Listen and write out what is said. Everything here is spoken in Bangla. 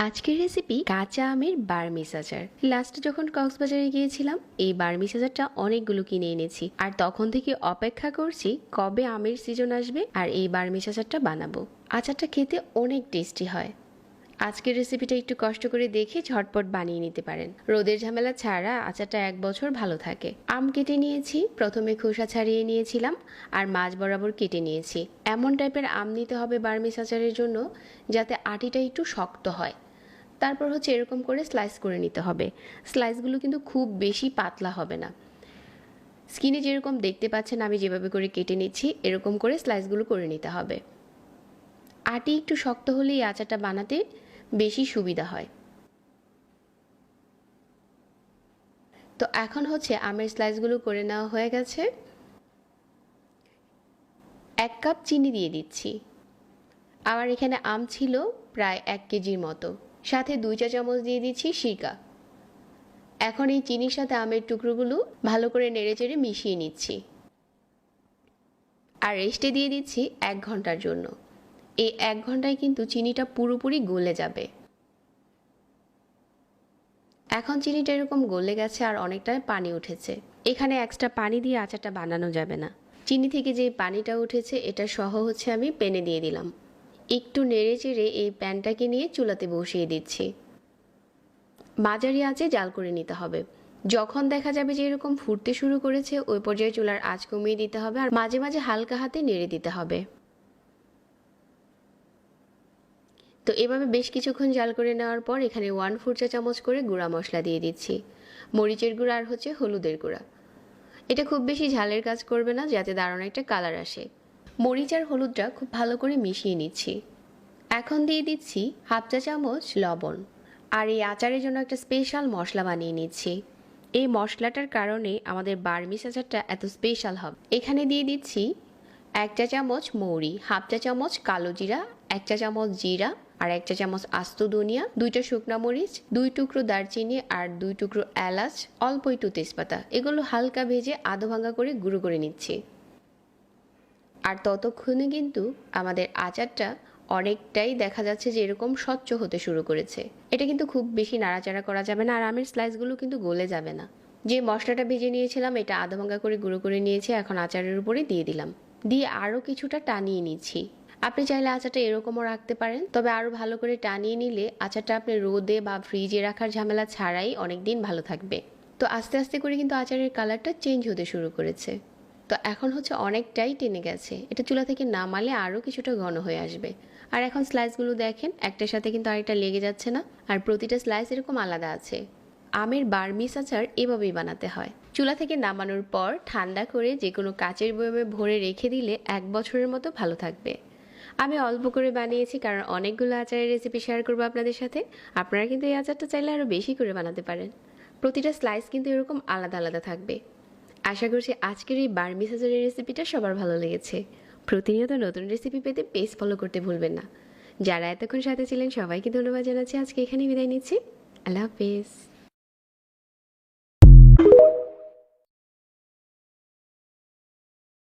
আজকের রেসিপি কাঁচা আমের বার্মিস আচার। লাস্টে যখন কক্সবাজারে গিয়েছিলাম এই বার্মিস আচারটা অনেকগুলো কিনে এনেছি, আর তখন থেকে অপেক্ষা করছি কবে আমের সিজন আসবে আর এই বার্মিস আচারটা বানাবো। আচারটা খেতে অনেক টেস্টি হয়। আজকের রেসিপিটা একটু কষ্ট করে দেখে ঝটপট বানিয়ে নিতে পারেন। রোদের ঝামেলা ছাড়া আচারটা 1 বছর ভালো থাকে। আম কেটে নিয়েছি, প্রথমে খোসা ছাড়িয়ে নিয়েছিলাম আর মাঝ বরাবর কেটে নিয়েছি। এমন টাইপের আম নিতে হবে বার্মিস আচারের জন্য যাতে আটিটা একটু শক্ত হয়। তারপর হচ্ছে এরকম করে স্লাইস করে নিতে হবে। স্লাইসগুলো কিন্তু খুব বেশি পাতলা হবে না। স্কিনে যেরকম দেখতে পাচ্ছেন আমি যেভাবে করে কেটে নিচ্ছি এরকম করে স্লাইসগুলো করে নিতে হবে। আটি একটু শক্ত হলে এই আচারটা বানাতে বেশি সুবিধা হয়। তো এখন হচ্ছে আমের স্লাইসগুলো করে নেওয়া হয়ে গেছে। 1 কাপ চিনি দিয়ে দিচ্ছি। আমার এখানে আম ছিল প্রায় 1 কেজির মতো। সাথে 2 চা চামচ দিয়ে দিচ্ছি সিরকা। এখন এই চিনির সাথে আমের টুকরোগুলো ভালো করে নেড়েচেড়ে মিশিয়ে নিচ্ছি আর রেস্টে দিয়ে দিচ্ছি 1 ঘন্টার জন্য। এই 1 ঘন্টায় কিন্তু চিনিটা পুরোপুরি গলে যাবে। এখন চিনিটা এরকম গলে গেছে আর অনেকটা পানি উঠেছে। এখানে এক্সট্রা পানি দিয়ে আচারটা বানানো যাবে না। চিনি থেকে যে পানিটা উঠেছে এটা সহ হচ্ছে আমি প্যানে দিয়ে দিলাম। একটু নেড়েচেড়ে এই প্যানটাকে নিয়ে চুলাতে বসিয়ে দিচ্ছি। মাঝারি আঁচে জাল করে নিতে হবে। যখন দেখা যাবে যে এরকম ফুটতে শুরু করেছে ওই পর্যায়ে চুলার আঁচ কমিয়ে দিতে হবে আর মাঝে মাঝে হালকা হাতে নেড়ে দিতে হবে। তো এভাবে বেশ কিছুক্ষণ জাল করে নেওয়ার পর এখানে 1/4 চা চামচ করে গুঁড়া মশলা দিয়ে দিচ্ছি। মরিচের গুঁড়া আর হচ্ছে হলুদের গুঁড়া। এটা খুব বেশি ঝালের কাজ করবে না, যাতে দারুণ একটা কালার আসে। মরিচ আর হলুদটা খুব ভালো করে মিশিয়ে নিচ্ছি। এখন দিয়ে দিচ্ছি 1/2 চা চামচ লবণ। আর এই আচারের জন্য একটা স্পেশাল মশলা বানিয়ে নিচ্ছি। এই মশলাটার কারণে আমাদের বার্মিস আচারটা এত স্পেশাল হবে। এখানে দিয়ে দিচ্ছি 1 চা চামচ মৌরি, 1/2 চা চামচ কালো জিরা, 1 চা চামচ জিরা আর 1 চা চামচ আস্ত ধনিয়া, 2টা শুকনা মরিচ, 2 টুকরো দারচিনি আর 2 টুকরো এলাচ, অল্প একটু তেজপাতা। এগুলো হালকা ভেজে আধো ভাঙা করে গুঁড়ো করে নিচ্ছি। আর ততক্ষণে কিন্তু আমাদের আচারটা অনেকটাই দেখা যাচ্ছে যে এরকম স্বচ্ছ হতে শুরু করেছে। এটা কিন্তু খুব বেশি নাড়াচাড়া করা যাবে না আর আমের স্লাইসগুলো কিন্তু গলে যাবে না। যে মশলাটা ভেজে নিয়েছিলাম এটা আধা ভাঙা করে গুঁড়ো করে নিয়েছি, এখন আচারের উপরে দিয়ে দিলাম। দিয়ে আরও কিছুটা টানিয়ে নিচ্ছি। আপনি চাইলে আচারটা এরকমও রাখতে পারেন, তবে আরও ভালো করে টানিয়ে নিলে আচারটা আপনি রোদে বা ফ্রিজে রাখার ঝামেলা ছাড়াই অনেক দিন ভালো থাকবে। তো আস্তে আস্তে করে কিন্তু আচারের কালারটা চেঞ্জ হতে শুরু করেছে। তো এখন হচ্ছে অনেকটাই টেনে গেছে। এটা চুলা থেকে নামালে আরও কিছুটা ঘন হয়ে আসবে। আর এখন স্লাইসগুলো দেখেন একটার সাথে কিন্তু আরেকটা লেগে যাচ্ছে না, আর প্রতিটা স্লাইস এরকম আলাদা আছে। আমের বার্মিস আচার এভাবেই বানাতে হয়। চুলা থেকে নামানোর পর ঠান্ডা করে যে কোনো কাচের বয়মে ভরে রেখে দিলে 1 বছরের মতো ভালো থাকবে। আমি অল্প করে বানিয়েছি কারণ অনেকগুলো আচারের রেসিপি শেয়ার করবো আপনাদের সাথে। আপনারা কিন্তু এই আচারটা চাইলে আরও বেশি করে বানাতে পারেন। প্রতিটা স্লাইস কিন্তু এরকম আলাদা আলাদা থাকবে। আশা করছি আজকের এই বার্মিস আচারের রেসিপিটা সবার ভালো লেগেছে। প্রতিনিয়ত নতুন রেসিপি পেতে পেজ ফলো করতে ভুলবেন না। যারা এতক্ষণ সাথে ছিলেন সবাইকে ধন্যবাদ জানাচ্ছি। আজকে এখানেই বিদায় নিচ্ছি। আল্লাহ হাফেজ।